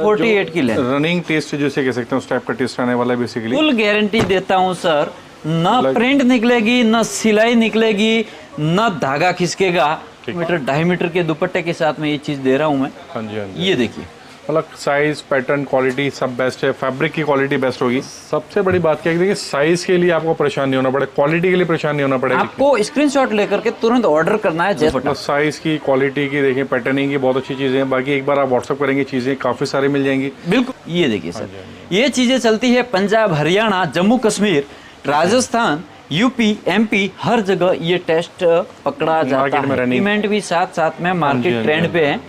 48 की length, running test जिसे कह सकते हैं उस टाइप का टेस्ट आने वाला है बेसिकली। फुल गारंटी देता हूँ सर, न प्रिंट निकलेगी, न सिलाई निकलेगी, न धागा खिसकेगा। मीटर 2.5 मीटर के दुपट्टे के साथ में ये चीज दे रहा हूँ मैं। हाँ जी, हाँ जी। ये देखिए, मतलब साइज, पैटर्न, क्वालिटी सब बेस्ट है, फैब्रिक की क्वालिटी बेस्ट होगी। सबसे बड़ी बात क्या है कि साइज के लिए आपको परेशान नहीं होना पड़ेगा, क्वालिटी के लिए परेशान नहीं होना पड़ेगा। आपको स्क्रीनशॉट लेकर के तुरंत ऑर्डर करना है। जैसे साइज की, क्वालिटी की देखें, पैटर्निंग की बहुत अच्छी चीजें हैं। बाकी एक बार आप व्हाट्सअप करेंगे, चीजें काफी सारी मिल जाएंगी। बिल्कुल, ये देखिए सर, ये चीजें चलती है पंजाब, हरियाणा, जम्मू कश्मीर, राजस्थान, यूपी, एमपी, हर जगह ये टेस्ट पकड़ा जाता है। रेडीमेड भी साथ साथ में मार्केट ट्रेंड पे है।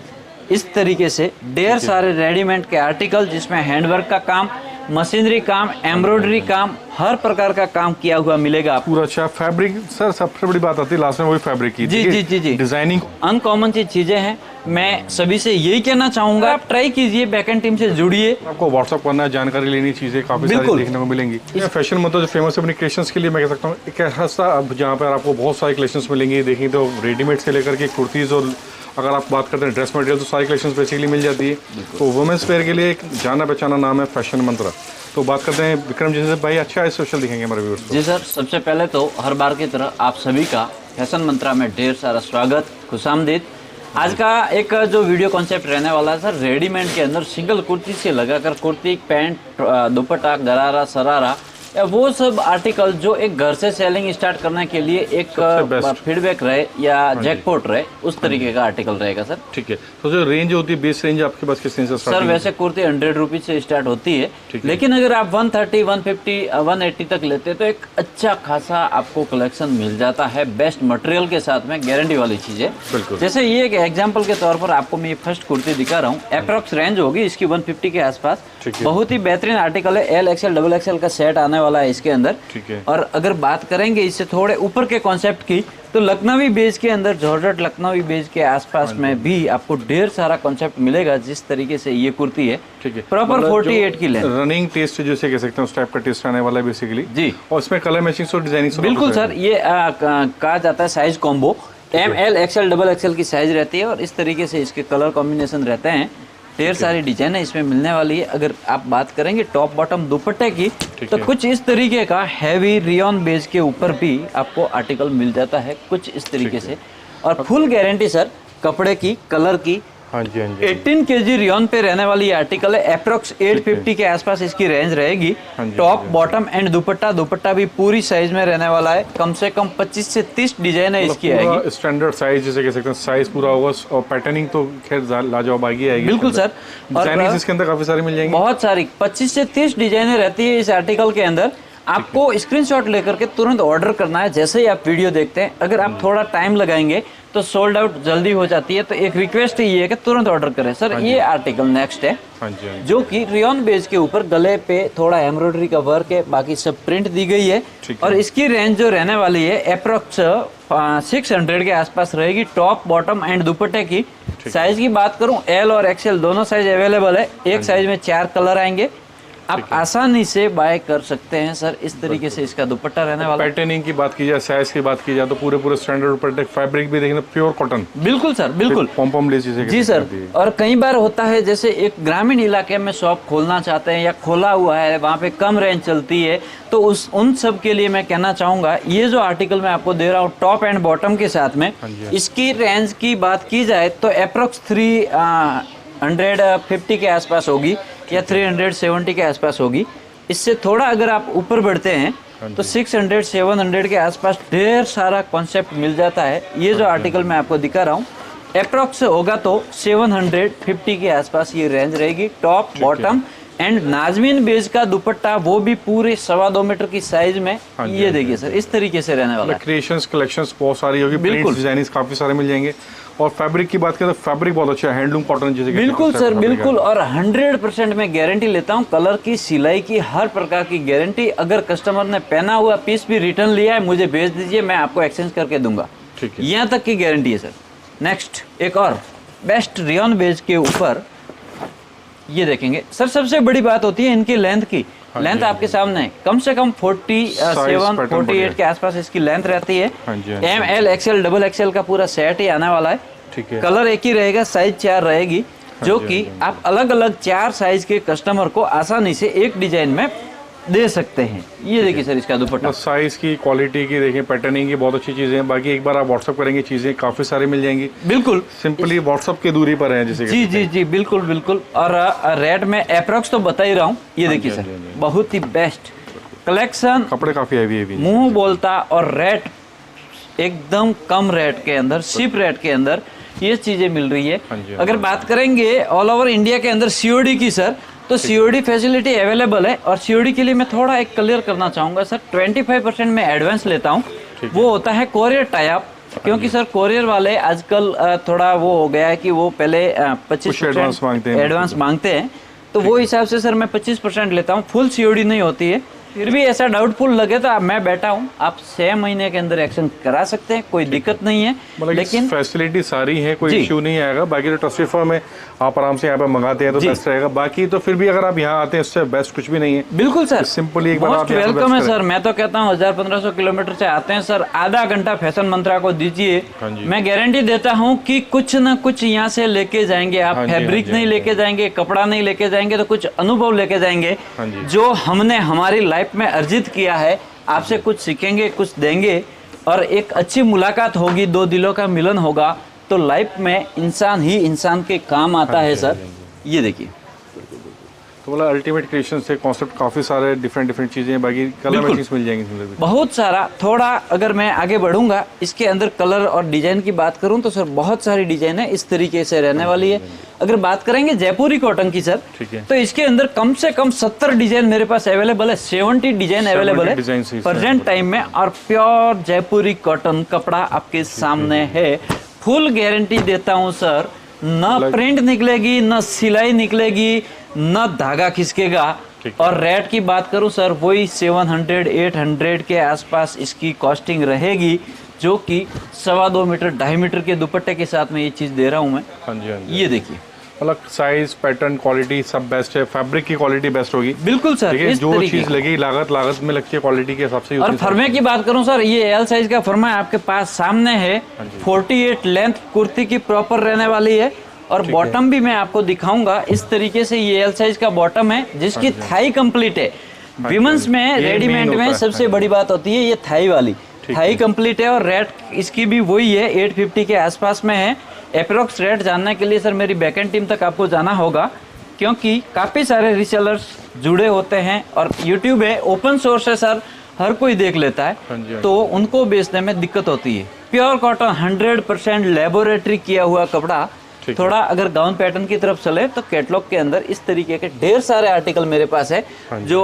इस तरीके से ढेर सारे रेडीमेड के आर्टिकल जिसमें हैंडवर्क का काम, मशीनरी काम, एम्ब्रॉयडरी काम, हर प्रकार का काम किया हुआ मिलेगा आपको। पूरा अच्छा फैब्रिक सर, सबसे बड़ी बात आती है लास्ट में वही फैब्रिक की। जी जी जी जी, डिजाइनिंग अनकॉमन सी चीजें हैं। मैं सभी से यही कहना चाहूंगा, आप ट्राई कीजिए, बैकएंड टीम से जुड़िए। आपको व्हाट्सअप करना है, जानकारी लेनी, चीजें काफी सारी देखने को मिलेंगी। फैशन मतलब जो फेमस अपनी कलेक्शंस के लिए मैं कह सकता हूँ एक ऐसा अब जहाँ पर आपको बहुत सारी कलेक्शंस मिलेंगी। देखिए तो रेडीमेड से लेकर के कुर्तीज, और अगर आप बात करते हैं ड्रेस मटेरियल तो सारी कलेक्शंस बेसिकली मिल जाती है। तो वुमेन्स वेयर के लिए एक जाना पहचाना नाम है फैशन मंत्रा। तो बात करते हैं विक्रम जी से। भाई अच्छा है, सोशल दिखेंगे हमारे व्यूअर्स को। जी सर, सबसे पहले तो हर बार की तरह आप सभी का फैशन मंत्रा में ढेर सारा स्वागत, खुशामदीद। आज का एक जो वीडियो कॉन्सेप्ट रहने वाला है सर, रेडीमेड के अंदर सिंगल कुर्ती से लगाकर कुर्ती, पैंट, दुपट्टा, गरारा, सरारा, या वो सब आर्टिकल जो एक घर से सेलिंग स्टार्ट करने के लिए एक फीडबैक रहे या जैकपॉट रहे, उस तरीके का आर्टिकल रहेगा सर। ठीक है। तो जो रेंज होती है, बेस रेंज आपके पास किस रेंज से स्टार्ट सर? वैसे कुर्ती 100 रुपीज से स्टार्ट होती है, लेकिन अगर आप 130, 150, 180 तक लेते हैं तो एक अच्छा खासा आपको कलेक्शन मिल जाता है, बेस्ट मटेरियल के साथ में, गारंटी वाली चीजें। जैसे ये एक एग्जाम्पल के तौर पर आपको मैं ये फर्स्ट कुर्ती दिखा रहा हूँ, अप्रॉक्स रेंज होगी इसकी 150 के आसपास। बहुत ही बेहतरीन आर्टिकल है, एल एक्सएल डबल एक्सएल का सेट आने वाला है इसके अंदर। और अगर बात करेंगे इससे थोड़े ऊपर के कॉन्सेप्ट की, तो लखनवी बेज के अंदर, जॉर्जेट लखनवी बेज के आसपास में भी आपको ढेर सारा कॉन्सेप्ट मिलेगा। जिस तरीके से ये कुर्ती है, प्रॉपर 48 की लेंथ, रनिंग टेस्ट जिसे कह सकते हैं उस टाइप का टेस्ट आने वाला है बेसिकली जी। और इसमें कलर मैचिंग और डिजाइनिंग बिल्कुल सर, ये कहा जाता है size combo. M, L, XL, double XL की साइज रहती है और इस तरीके से इसके कलर कॉम्बिनेशन रहते हैं। ढेर सारी डिजाइन है इसमें मिलने वाली है। अगर आप बात करेंगे टॉप बॉटम दुपट्टे की, तो कुछ इस तरीके का हैवी रियॉन बेस के ऊपर भी आपको आर्टिकल मिल जाता है, कुछ इस तरीके से। और फुल गारंटी सर कपड़े की, कलर की। हाँ जी, हाँ जी। 18 kg रियॉन पे रहने वाली ये आर्टिकल है। अप्रोक्स 850 के आसपास इसकी रेंज रहेगी। टॉप, बॉटम एंड दुपट्टा, दुपट्टा भी पूरी साइज में रहने वाला है। कम से कम 25 से 30 डिजाइन है इसकी आएगी। स्टैंडर्ड साइज जिसे कह सकते हैं, साइज पूरा होगा और पैटर्निंग तो खैर लाजवाब आएगी। बिल्कुल सर, डिजाइनिंग इसके अंदर काफी सारी मिल जाएंगी, बहुत सारी, 25 से 30 डिजाइने रहती है इस आर्टिकल के अंदर। आपको स्क्रीनशॉट लेकर के तुरंत ऑर्डर करना है जैसे ही आप वीडियो देखते हैं। अगर आप थोड़ा टाइम लगाएंगे तो सोल्ड आउट जल्दी हो जाती है, तो एक रिक्वेस्ट ये है कि तुरंत ऑर्डर करें सर। ये आर्टिकल नेक्स्ट है, जो कि रियॉन बेस के ऊपर गले पे थोड़ा एम्ब्रॉयडरी का वर्क है, बाकी सब प्रिंट दी गई है। और इसकी रेंज जो रहने वाली है अप्रोक्स 600 के आसपास रहेगी। टॉप, बॉटम एंड दुपट्टे की साइज की बात करूं, एल और एक्सएल दोनों साइज अवेलेबल है। एक साइज में 4 कलर आएंगे, आप आसानी से बाय कर सकते हैं सर। इस तरीके से इसका दुपट्टा रहने वाला। पैटर्निंग की बात की जाए, साइज की बात की जाए, तो पूरे स्टैंडर्ड दुपट्टे, फैब्रिक भी देखना प्योर कॉटन। बिल्कुल सर, बिल्कुल पॉम लेस जी सर। और कई बार होता है जैसे एक ग्रामीण इलाके में शॉप खोलना चाहते हैं या खोला हुआ है, वहाँ पे कम रेंज चलती है, तो उन सब के लिए मैं कहना चाहूंगा ये जो आर्टिकल मैं आपको दे रहा हूँ टॉप एंड बॉटम के साथ में, इसकी रेंज की बात की जाए तो अप्रोक्स 350 के आसपास होगी या 370 के आसपास होगी। इससे थोड़ा अगर आप ऊपर बढ़ते हैं तो 600, 700 के आसपास ढेर सारा कॉन्सेप्ट मिल जाता है। ये जो आर्टिकल मैं आपको दिखा रहा हूँ अप्रोक्स होगा तो 750 के आसपास ये रेंज रहेगी। टॉप, बॉटम एंड नाजमीन बेज का दुपट्टा, वो भी पूरे 2.25 मीटर की साइज में। ये देखिए सर, इस तरीके से रहने वाला है। क्रिएशंस, कलेक्शंस बहुत सारी होगी, बिल्कुल डिजाइनिंग काफी सारे मिल जाएंगे। और फैब्रिक की बात करें तो फैब्रिक बहुत अच्छा है, हैंडलूम कॉटन जैसे। बिल्कुल सर, बिल्कुल। और 100% मैं गारंटी लेता हूँ, कलर की, सिलाई की, हर प्रकार की गारंटी। अगर कस्टमर ने पहना हुआ पीस भी रिटर्न लिया है, मुझे भेज दीजिए, मैं आपको एक्सचेंज करके दूंगा। ठीक है, यहाँ तक की गारंटी है सर। नेक्स्ट एक और बेस्ट रियॉन बेज के ऊपर ये देखेंगे सर। सबसे बड़ी बात होती है इनकी लेंथ की। लेंथ आपके सामने है, कम से कम 47, 48 के आसपास इसकी लेंथ रहती है। M, L, XL, double XL का पूरा सेट ही आने वाला है। ठीक है, कलर एक ही रहेगा, साइज 4 रहेगी। जो कि आप अलग अलग 4 साइज के कस्टमर को आसानी से एक डिजाइन में दे सकते हैं। ये देखिए सर इसका दुपट्टा, साइज की, क्वालिटी की देखिए, पैटर्निंग की बहुत अच्छी चीजें हैं। बाकी एक बार आप व्हाट्सअप करेंगे, चीजें काफी सारी मिल जाएंगी। बिल्कुल सिंपली व्हाट्सअप की दूरी पर है जैसे जी जी जी, बिल्कुल बिल्कुल। और रेट में अप्रोक्स तो बता ही रहा हूँ। ये देखिए सर, बहुत ही बेस्ट कलेक्शन, कपड़े काफी हैवी है, मुंह बोलता, और रेट एकदम कम रेट के अंदर, चीप रेट के अंदर ये चीजें मिल रही है। अगर बात करेंगे ऑल ओवर इंडिया के अंदर सीओडी की सर, तो सीओडी फैसिलिटी अवेलेबल है। और सीओडी के लिए मैं थोड़ा एक क्लियर करना चाहूंगा सर, 25% में एडवांस लेता हूँ, वो होता है कोरियर टाई अप। क्योंकि सर कोरियर वाले आजकल थोड़ा वो हो गया है कि वो पहले 25% एडवांस मांगते हैं, तो वो हिसाब से सर मैं 25% लेता हूँ, फुल सीओडी नहीं होती है। फिर भी ऐसा डाउटफुल लगे तो मैं बैठा हूँ, आप 6 महीने के अंदर एक्शन करा सकते हैं, कोई दिक्कत नहीं है। लेकिन फैसिलिटी सारी है, कोई इश्यू नहीं आएगा। बाकी तो ट्रस्टेड फर्म है, आप आराम से यहाँ पे मंगाते हैं तो बेस्ट रहेगा। बाकी तो फिर भी अगर आप यहाँ आते हैं इससे बेस्ट कुछ भी नहीं है। बिल्कुल सर, सिंपली एक बार मोस्ट वेलकम है सर। मैं तो कहता हूँ 1000-1500 किलोमीटर से आते हैं सर, आधा घंटा फैशन मंत्रा को दीजिए, मैं गारंटी देता हूँ कि कुछ ना कुछ यहाँ से लेके जाएंगे आप। फैब्रिक नहीं लेके जाएंगे, कपड़ा नहीं लेके जाएंगे, तो कुछ अनुभव लेके जाएंगे जो हमने हमारी लाइफ में अर्जित किया है। आपसे कुछ सीखेंगे, कुछ देंगे, और एक अच्छी मुलाकात होगी, 2 दिलों का मिलन होगा, तो लाइफ में इंसान ही इंसान के काम आता है सर। ये देखिए, तो मतलब अल्टीमेट क्रिएशन से कॉन्सेप्ट काफी सारे डिफरेंट चीजें हैं। बाकी कलर मैचिंग मिल जाएंगी बहुत सारा। थोड़ा अगर मैं आगे बढ़ूंगा, इसके अंदर कलर और डिजाइन की बात करूं तो सर बहुत सारी डिजाइन है, इस तरीके से रहने वाली है। अगर बात करेंगे जयपुरी कॉटन की सर, तो इसके अंदर कम से कम 70 डिजाइन मेरे पास अवेलेबल है, 70 डिजाइन अवेलेबल है प्रेजेंट टाइम में। और प्योर जयपुरी कॉटन कपड़ा आपके सामने है, फुल गारंटी देता हूं सर। न प्रिंट निकलेगी, न सिलाई निकलेगी, न धागा खिसकेगा। और रेट की बात करूं सर, वही 700-800 के आसपास इसकी कॉस्टिंग रहेगी, जो कि 2.25 मीटर 2.5 मीटर के दुपट्टे के साथ में ये चीज दे रहा हूं मैं। हाँ जी, ये देखिए, मतलब साइज, पैटर्न, क्वालिटी सब बेस्ट है। फैब्रिक की क्वालिटी बेस्ट होगी। बिल्कुल सर, जो चीज लगी लागत में लगती है, क्वालिटी के हिसाब से। और फर्मे की बात करूं सर, ये एल साइज का फर्मा आपके पास सामने है। 48 लेंथ कुर्ती की प्रॉपर रहने वाली है। और बॉटम भी मैं आपको दिखाऊंगा, इस तरीके से ये एल साइज का बॉटम है, जिसकी थाई कंप्लीट है। विमेंस में रेडीमेड में सबसे बड़ी बात होती है ये थाई वाली, थाई कंप्लीट है। और रेट इसकी भी वही है, 850 के आसपास में है। अप्रोक्स रेट जानने के लिए सर मेरी बैकएंड टीम तक आपको जाना होगा, क्योंकि काफ़ी सारे रीसेलर्स जुड़े होते हैं और यूट्यूब है, ओपन सोर्स है सर, हर कोई देख लेता है, तो उनको बेचने में दिक्कत होती है। प्योर कॉटन 100% लेबोरेटरी किया हुआ कपड़ा। थोड़ा अगर गाउन पैटर्न की तरफ चले तो कैटलॉग के अंदर इस तरीके के ढेर सारे आर्टिकल मेरे पास है, जो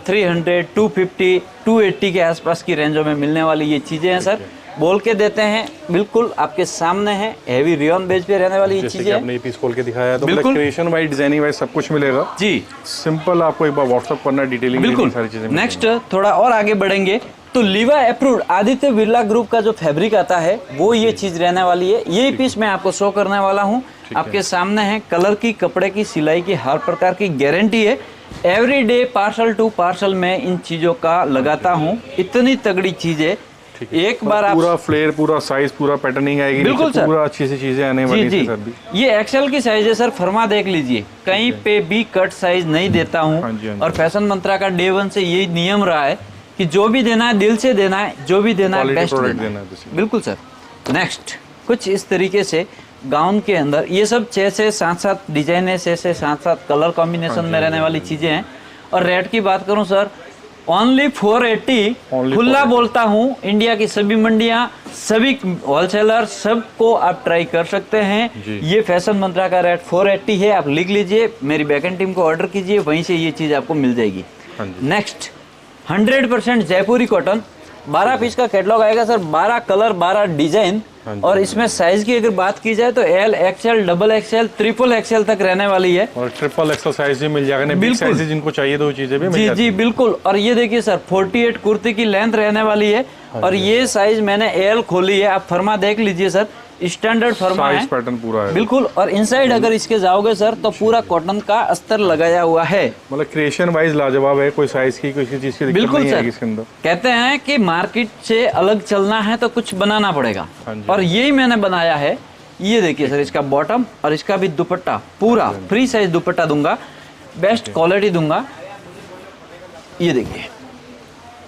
300, 250, 280 के आसपास की रेंजों में मिलने वाली ये चीजें हैं सर। बोल के देते हैं, बिल्कुल आपके सामने है, हेवी रियॉन बेस पे रहने वाली ये चीजें। आपने ये पीस खोल के दिखाया है, तो बिल्कुल क्रिएशन वाइज, डिजाइनिंग वाइज सब कुछ मिलेगा जी। सिंपल आपको एक बार व्हाट्सएप करना, डिटेलिंग बिल्कुल सारी चीजें। नेक्स्ट थोड़ा और आगे बढ़ेंगे तो लीवा अप्रूव्ड आदित्य बिरला ग्रुप का जो फैब्रिक आता है, वो ये चीज रहने वाली है। यही पीस मैं आपको शो करने वाला हूँ, आपके सामने है। कलर की, कपड़े की, सिलाई की हर प्रकार की गारंटी है। एवरीडे पार्सल टू पार्सल में इन चीजों का लगाता हूँ, इतनी तगड़ी चीज है। एक बार आप पूरा फ्लेयर, पूरा साइज, पूरा पैटर्निंग आएगी, बिल्कुल सर, पूरा अच्छी सी चीजें आने वाली है सर भी। ये एक्सेल की साइज है सर, फर्मा देख लीजिए, कहीं पे भी कट साइज नहीं देता हूँ। और फैशन मंत्रा का डे 1 से यही नियम रहा है कि जो भी देना है दिल से देना है, जो भी देना है बेस्ट देना है। बिल्कुल सर। नेक्स्ट कुछ इस तरीके से गाउन के अंदर ये सब 6 से 7 डिजाइन है, 6 से 7 कलर कॉम्बिनेशन में रहने वाली चीजें हैं। और रेट की बात करूं सर, ओनली 480 खुला बोलता हूं, इंडिया की सभी मंडियां, सभी होलसेलर, सबको आप ट्राई कर सकते हैं। ये फैशन मंत्रा का रेट 480 है, आप लिख लीजिए, मेरी बैकएंड टीम को ऑर्डर कीजिए, वहीं से ये चीज आपको मिल जाएगी। नेक्स्ट 100% जयपुरी कॉटन, 12 पीस का कैटलॉग आएगा सर, 12 कलर, 12 डिजाइन। और इसमें साइज की अगर बात की जाए तो L, XL, double XL, triple XL तक रहने वाली है। और ट्रिपल एक्सएल साइज भी मिल जाएगा, बिग साइज जिनको चाहिए तो चीजें भी मिल जाती जी बिल्कुल। और ये देखिए सर, 48 कुर्ती की लेंथ रहने वाली है। और ये साइज मैंने एल खोली है, आप फर्मा देख लीजिए सर, स्टैंडर्ड फर्मा है, पैटर्न पूरा है बिल्कुल। और इनसाइड अगर इसके जाओगे सर तो पूरा कॉटन का अस्तर लगाया हुआ है। मतलब क्रिएशन वाइज लाजवाब है, कोई साइज की, कोई चीज की बिल्कुल नहीं है इसके अंदर। कहते हैं कि मार्केट से अलग चलना है तो कुछ बनाना पड़ेगा, और यही मैंने बनाया है। ये देखिए सर, इसका बॉटम और इसका भी दुपट्टा पूरा फ्री साइज दुपट्टा दूंगा, बेस्ट क्वालिटी दूंगा। ये देखिए,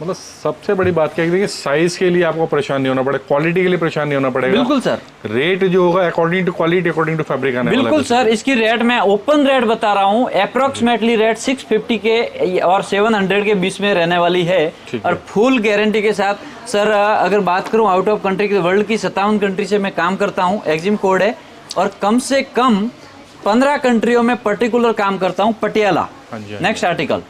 मतलब सबसे बड़ी बात क्या है कि देखिए साइज के लिए आपको परेशान नहीं होना पड़ेगा, क्वालिटी के लिए परेशान नहीं होना पड़ेगा। बिल्कुल सर, रेट जो होगा according to quality, according to fabric आने वाला है। बिल्कुल सर, इसकी रेट मैं ओपन रेट बता रहा हूँ, अप्रोक्सीमेटली रेट 650 के और 700 के बीच में रहने वाली है, और फुल गारंटी के साथ। सर अगर बात करूँ आउट ऑफ कंट्री के, वर्ल्ड की 57 कंट्री से मैं काम करता हूँ, एक्जिम कोड है, और कम से कम 15 कंट्रियों में पर्टिकुलर काम करता हूँ, पटियाला। नेक्स्ट आर्टिकल,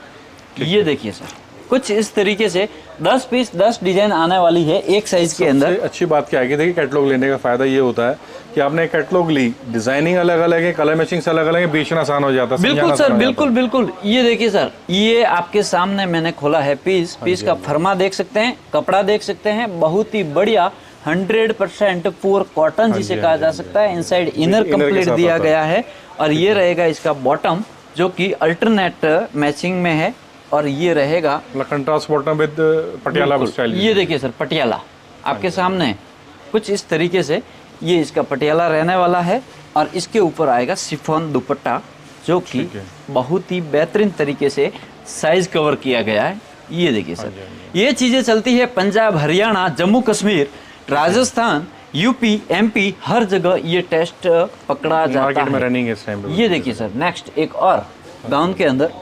ये देखिए सर, कुछ इस तरीके से 10 पीस 10 डिजाइन आने वाली है एक साइज के अंदर। अच्छी बात क्या है कि देखिए कैटलॉग लेने का फायदा ये होता है कि आपने कैटलॉग ली, डिजाइनिंग अलग अलग है, कलर मैचिंग से अलग अलग है, बेचना आसान हो जाता है। बिल्कुल सर, बिल्कुल बिल्कुल। ये देखिए सर, ये आपके सामने मैंने खोला है पीस का फर्मा देख सकते हैं, कपड़ा देख सकते हैं, बहुत ही बढ़िया 100% प्योर कॉटन जिसे कहा जा सकता है। इनसाइड इनर कंप्लीट दिया गया है, और ये रहेगा इसका बॉटम जो कि अल्टरनेट मैचिंग में है, और ये रहेगा contrast bottom with Patiala style. ये देखिए सर, पटियाला आपके सामने कुछ इस तरीके से ये इसका पटियाला रहने वाला है, और इसके ऊपर आएगा शिफॉन दुपट्टा जो कि बहुत ही बेहतरीन तरीके से साइज कवर किया गया है। ये देखिए सर, ये चीजें चलती है पंजाब, हरियाणा, जम्मू कश्मीर, राजस्थान, यूपी, एमपी, हर जगह ये टेस्ट पकड़ा जाता है। रनिंग है इस टाइम पे। ये देखिए सर, नेक्स्ट एक और गाउन के अंदर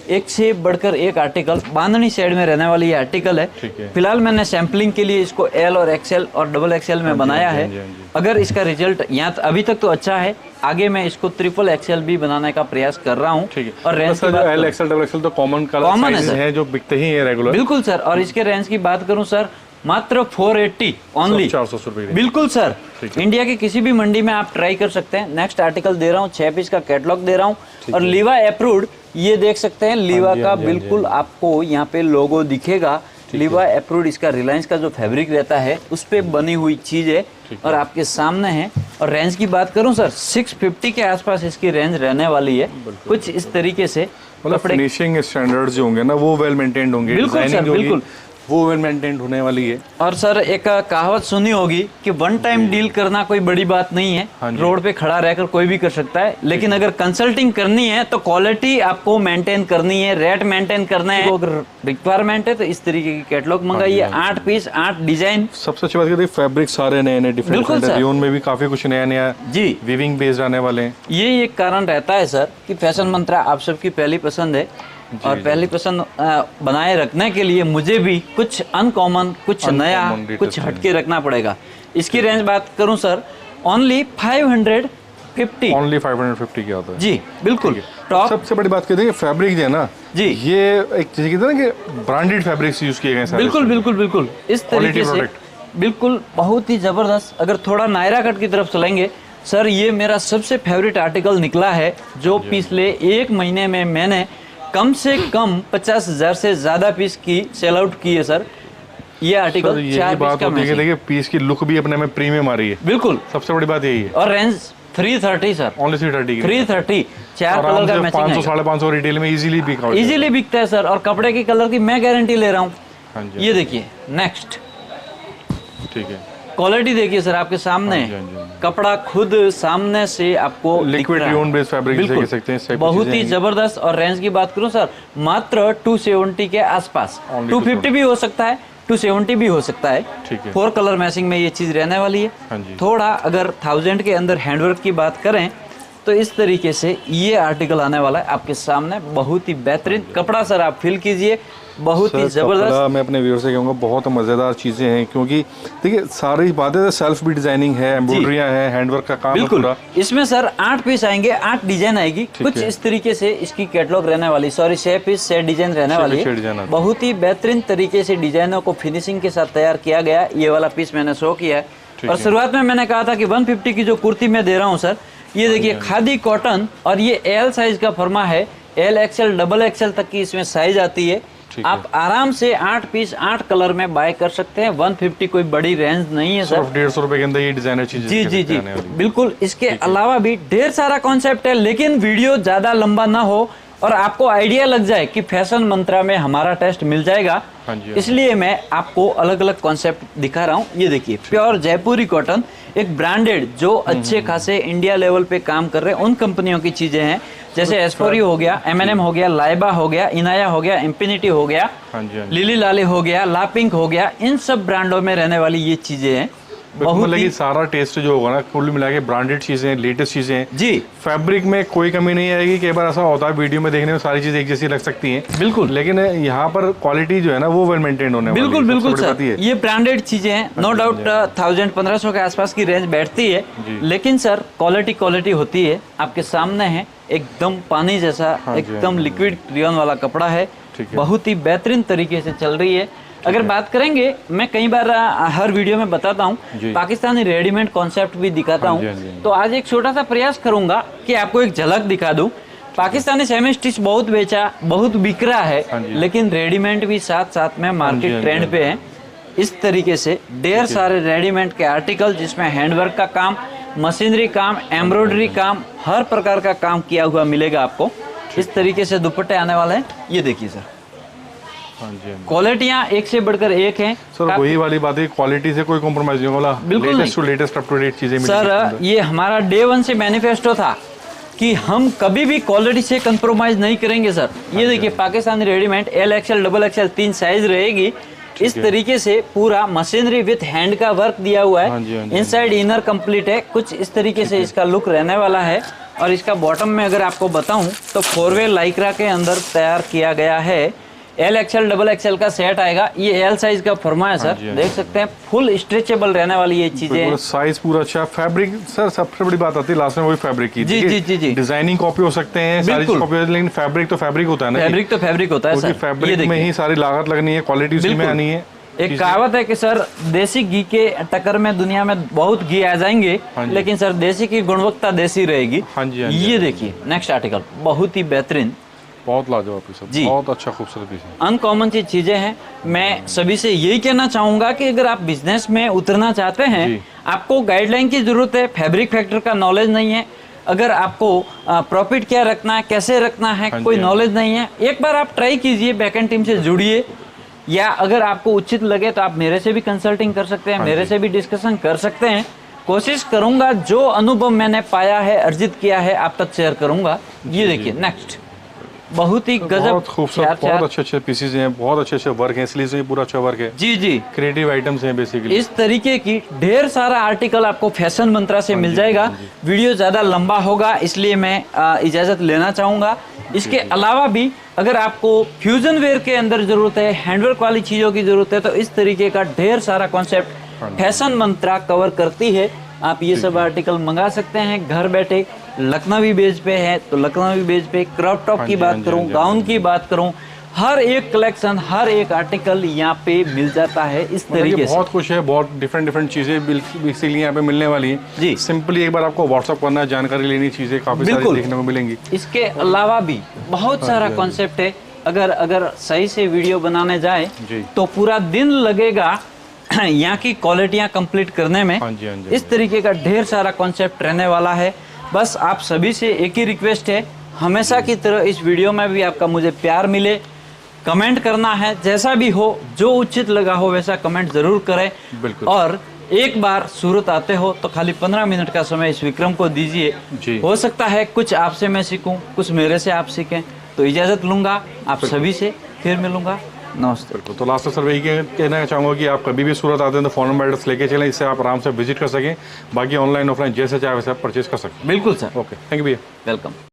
एक से बढ़कर एक आर्टिकल, बांधनी साइड में रहने वाली ये आर्टिकल है। फिलहाल मैंने सैम्पलिंग के लिए इसको एल और एक्सएल और डबल एक्सएल में बनाया है। अगर इसका रिजल्ट यहाँ अभी तक तो अच्छा है, आगे मैं इसको ट्रिपल एक्सएल भी बनाने का प्रयास कर रहा हूँ। और रेंज की बात, एल एक्सएल डबल एक्सएल तो कॉमन है जो बिकते ही है रेगुलर। बिल्कुल सर, और इसके रेंज की बात करूँ सर, मात्र 480 ओनली, 400 रुपए। बिल्कुल सर, इंडिया की किसी भी मंडी में आप ट्राई कर सकते हैं। नेक्स्ट आर्टिकल दे रहा हूँ, 6 पीस का कैटलॉग दे रहा हूँ, और लीवा अप्रूव्ड, ये देख सकते हैं लीवा का बिल्कुल आपको यहाँ पे लोगो दिखेगा। लीवा अप्रूव्ड, इसका रिलायंस का जो फैब्रिक रहता है उस पे बनी हुई चीज है, और आपके सामने है। और रेंज की बात करूं सर, 650 के आसपास इसकी रेंज रहने वाली है, कुछ इस तरीके से। मतलब फिनिशिंग स्टैंडर्ड्स जो होंगे ना वो वेल मेंटेन्ड होंगे, बिल्कुल सर, बिल्कुल वो वेल मेंटेन होने वाली है। और सर एक कहावत सुनी होगी कि वन टाइम डील करना कोई बड़ी बात नहीं है, रोड पे खड़ा रहकर कोई भी कर सकता है, लेकिन अगर कंसल्टिंग करनी है तो क्वालिटी आपको मेंटेन करनी है, रेट मेंटेन करना है। तो अगर रिक्वायरमेंट है तो इस तरीके की कैटलॉग मंगाइए, 8 पीस 8 डिजाइन। सबसे अच्छी बात है फैब्रिक सारे नए नए डिफरेंट, रियोन में भी काफी कुछ नया नया जी वीविंग बेस्ड आने वाले हैं। ये एक कारण रहता है सर कि फैशन मंत्रा आप सबकी पहली पसंद है, और पहली पसंद बनाए रखने के लिए मुझे भी कुछ अनकॉमन, कुछ नया, कुछ हटके रखना पड़ेगा। इसकी रेंज बात करूं सर, ओनली 550। ओनली 550 क्या होता है जी, बिल्कुल टॉप। सबसे बड़ी बात कहते हैं फैब्रिक जो है ना जी, ये एक चीज कहते हैं ना कि ब्रांडेड फैब्रिक्स यूज किए गए हैं। बिल्कुल बिल्कुल बिल्कुल इस तरीके से, बिल्कुल बहुत ही जबरदस्त। अगर थोड़ा नायरा कट की तरफ चलेंगे सर, ये मेरा सबसे फेवरेट आर्टिकल निकला है, जो पिछले 1 महीने में मैंने कम से कम 50,000 से ज्यादा पीस की सेल आउट की है सर। ये आर्टिकल 4 पीस का मैचिंग। देखिए पीस की लुक भी अपने में प्रीमियम आ रही है। बिल्कुल, सबसे बड़ी बात यही है। और रेंज 330 सर, ओनली 330 330, 4 कलर का मैचिंग है। 500-550 रिटेल में इजीली बिकता है सर, और कपड़े की कलर की मैं गारंटी ले रहा हूँ। ये देखिए नेक्स्ट, ठीक है, क्वालिटी देखिए सर आपके सामने, कपड़ा खुद सामने से आपको लिक्विड रियोन बेस्ड फैब्रिक देख सकते हैं, बहुत ही जबरदस्त। और रेंज की बात करूं सर, मात्र 270 के आसपास, 250 भी हो सकता है, 270 भी हो सकता है। 4 कलर मैचिंग में ये चीज रहने वाली है। थोड़ा अगर 1000 के अंदर हैंडवर्क की बात करें तो इस तरीके से ये आर्टिकल आने वाला है आपके सामने, बहुत ही बेहतरीन कपड़ा सर, आप फील कीजिए, बहुत ही जबरदस्त। मैं अपने व्यूअर से कहूँगा बहुत मजेदार चीजें हैं, क्योंकि देखिए सारी बातें सेल्फ भी डिजाइनिंग है, एम्ब्रॉयडरियां है, हैंडवर्क का काम बिल्कुल। इसमें सर 8 पीस आएंगे, 8 डिजाइन आएगी, कुछ इस तरीके से इसकी कैटलॉग रहने वाली, सॉरी 6 पीस 6 डिजाइन रहने वाली है। बहुत ही बेहतरीन तरीके से डिजाइनों को फिनिशिंग के साथ तैयार किया गया। ये वाला पीस मैंने शो किया है, और शुरुआत में मैंने कहा था कि 150 की जो कुर्ती मैं दे रहा हूँ सर, ये देखिए खादी कॉटन, और ये एल साइज का फर्मा है, एल एक्सएल डबल एक्सएल तक की इसमें साइज आती है। आप आराम से 8 पीस 8 कलर में बाय कर सकते हैं। 150 कोई बड़ी रेंज नहीं है सर, 150 रुपए के अंदर ये डिजाइनर चीजें जी जी जी बिल्कुल। इसके अलावा भी ढेर सारा कॉन्सेप्ट है, लेकिन वीडियो ज्यादा लंबा ना हो और आपको आइडिया लग जाए कि फैशन मंत्रा में हमारा टेस्ट मिल जाएगा। हाँ जी, इसलिए मैं आपको अलग अलग कॉन्सेप्ट दिखा रहा हूँ। ये देखिए प्योर जयपुरी कॉटन, एक ब्रांडेड जो अच्छे खासे इंडिया लेवल पे काम कर रहे हैं उन कंपनियों की चीजें हैं, जैसे एस्फोरी हो गया, M&M हो गया, लाइबा हो गया, इनाया हो गया, इंफिनिटी हो गया, हाँ जी, लिली लाले हो गया, लापिंक हो गया, इन सब ब्रांडों में रहने वाली ये चीजें हैं। मतलब कि सारा टेस्ट जो होगा ना कुल मिला के ब्रांडेड चीजें, लेटेस्ट चीजें जी, फैब्रिक में कोई कमी नहीं आएगी। कई बार ऐसा होता है वीडियो में देखने में सारी चीजें एक जैसी लग सकती हैं, बिल्कुल, लेकिन यहाँ पर क्वालिटी जो है ना वो वेल मेंटेन होने वाली है। बिल्कुल बिल्कुल सबसे बड़ी सर, बात ये है। ये ब्रांडेड चीजें हैं, नो डाउट 1000-1500 के आसपास की रेंज बैठती है, लेकिन सर क्वालिटी होती है। आपके सामने है, एकदम पानी जैसा, एकदम लिक्विड रियॉन वाला कपड़ा है, बहुत ही बेहतरीन तरीके से चल रही है। अगर बात करेंगे, मैं कई बार हर वीडियो में बताता हूँ, पाकिस्तानी रेडीमेड कॉन्सेप्ट भी दिखाता हूँ, तो आज एक छोटा सा प्रयास करूंगा कि आपको एक झलक दिखा दूं। पाकिस्तानी सेमी स्टिच बहुत बेचा, बहुत बिक रहा है, लेकिन रेडीमेड भी साथ साथ में मार्केट ट्रेंड पे है। इस तरीके से ढेर सारे रेडीमेड के आर्टिकल जिसमें हैंडवर्क का काम, मशीनरी काम, एम्ब्रॉयडरी काम, हर प्रकार का काम किया हुआ मिलेगा आपको। इस तरीके से दुपट्टे आने वाले हैं। ये देखिए सर, क्वालिटियां एक से बढ़कर एक हैं सर। वही वाली बात है, क्वालिटी से कोई कॉम्प्रोमाइज नहीं होगा, बिल्कुल latest to latest up to date चीजें सर। ये हमारा डे 1 से मैनिफेस्टो था कि हम कभी भी क्वालिटी से कंप्रोमाइज नहीं करेंगे सर। ये देखिए Pakistani readymade L XL XXL 3 size रहेगी। इस तरीके से पूरा मशीनरी विथ हैंड का वर्क दिया हुआ है, इनसाइड इनर कंप्लीट है। कुछ इस तरीके से इसका लुक रहने वाला है। और इसका बॉटम में अगर आपको बताऊं तो 4-वे लाइक्रा के अंदर तैयार किया गया है। L XL XXL का सेट आएगा। ये L साइज का फर्मा है सर, देख सकते हैं, फुल स्ट्रेचेबल रहने वाली ये चीजें। साइज पूरा अच्छा, फैब्रिक सर सबसे बड़ी बात आती है लास्ट में वही फैब्रिक की। जी जी जी जी, डिजाइनिंग कॉपी हो सकते हैं, सारी कॉपी, लेकिन फैब्रिक तो फैब्रिक होता है ना। फैब्रिक तो फैब्रिक होता है सर। फैब्रिक में ही सारी लागत लगनी है, क्वालिटी उसी में आनी है। एक कहावत है कि सर देसी घी के टक्कर में दुनिया में बहुत घी आ जाएंगे, लेकिन सर देसी की गुणवत्ता देसी रहेगी। ये देखिए नेक्स्ट आर्टिकल, बहुत ही बेहतरीन, बहुत लाजवाब पीस है, बहुत अच्छा खूबसूरत पीस है। अनकॉमन सी चीजें हैं। मैं सभी से यही कहना चाहूंगा कि अगर आप बिजनेस में उतरना चाहते हैं, आपको गाइडलाइन की जरूरत है, फैब्रिक फैक्टर का नॉलेज नहीं है, अगर आपको प्रॉफिट क्या रखना है, कैसे रखना है, कोई नॉलेज नहीं है, एक बार आप ट्राई कीजिए, बैकएंड टीम से जुड़िए, या अगर आपको उचित लगे तो आप मेरे से भी कंसल्टिंग कर सकते हैं, मेरे से भी डिस्कशन कर सकते हैं। कोशिश करूंगा जो अनुभव मैंने पाया है, अर्जित किया है, आप तक शेयर करूंगा। ये देखिए नेक्स्ट, बहुत ही गजब, बहुत खूबसूरत, बहुत अच्छे पीसेज हैं, बहुत अच्छे वर्क हैं, इसलिए पूरा अच्छा वर्क है। जी जी, क्रिएटिव आइटम्स हैं बेसिकली। इस तरीके की ढेर सारा आर्टिकल आपको फैशन मंत्रा से मिल जाएगा। वीडियो ज्यादा लंबा होगा, इसलिए मैं इजाजत लेना चाहूंगा। इसके अलावा भी अगर आपको फ्यूजन वेयर के अंदर जरूरत है, हैंडवर्क वाली चीजों की जरूरत है, तो इस तरीके का ढेर सारा कॉन्सेप्ट फैशन मंत्रा कवर करती है। आप ये सब आर्टिकल मंगा सकते हैं घर बैठे। लखनवी बेस पे है तो लखनवी बेस पे, क्रॉप टॉप की बात करूं, गाउन की बात करूं, हर एक कलेक्शन, हर एक आर्टिकल यहाँ पे मिल जाता है। इस तरीके से बहुत कुछ है, बहुत डिफरेंट चीजें बेसिकली यहाँ पे मिलने वाली है जी। सिंपली एक बार आपको व्हाट्सअप करना है, जानकारी लेनी, चीजें काफी सारी देखने को मिलेंगी। इसके अलावा भी बहुत सारा कॉन्सेप्ट है। अगर सही से वीडियो बनाने जाए तो पूरा दिन लगेगा यहाँ की क्वालिटियाँ कंप्लीट करने में। इस तरीके का ढेर सारा कॉन्सेप्ट रहने वाला है। बस आप सभी से एक ही रिक्वेस्ट है, हमेशा की तरह इस वीडियो में भी आपका मुझे प्यार मिले, कमेंट करना है, जैसा भी हो, जो उचित लगा हो वैसा कमेंट जरूर करें। बिल्कुल। और एक बार सूरत आते हो तो खाली 15 मिनट का समय इस विक्रम को दीजिए। हो सकता है कुछ आपसे मैं सीखूं, कुछ मेरे से आप सीखें। तो इजाजत लूंगा, आप सभी से फिर मिलूंगा। नमस्ते। तो लास्ट सर वही कहना चाहूँगा कि आप कभी भी सूरत आते हैं तो फ़ोन नंबर एड्रेस लेके चलें, इससे आप आराम से विजिट कर सकें। बाकी ऑनलाइन ऑफलाइन जैसे चाहे वैसे आप परचेज कर सकते हैं। बिल्कुल सर। ओके, थैंक यू भैया, वेलकम।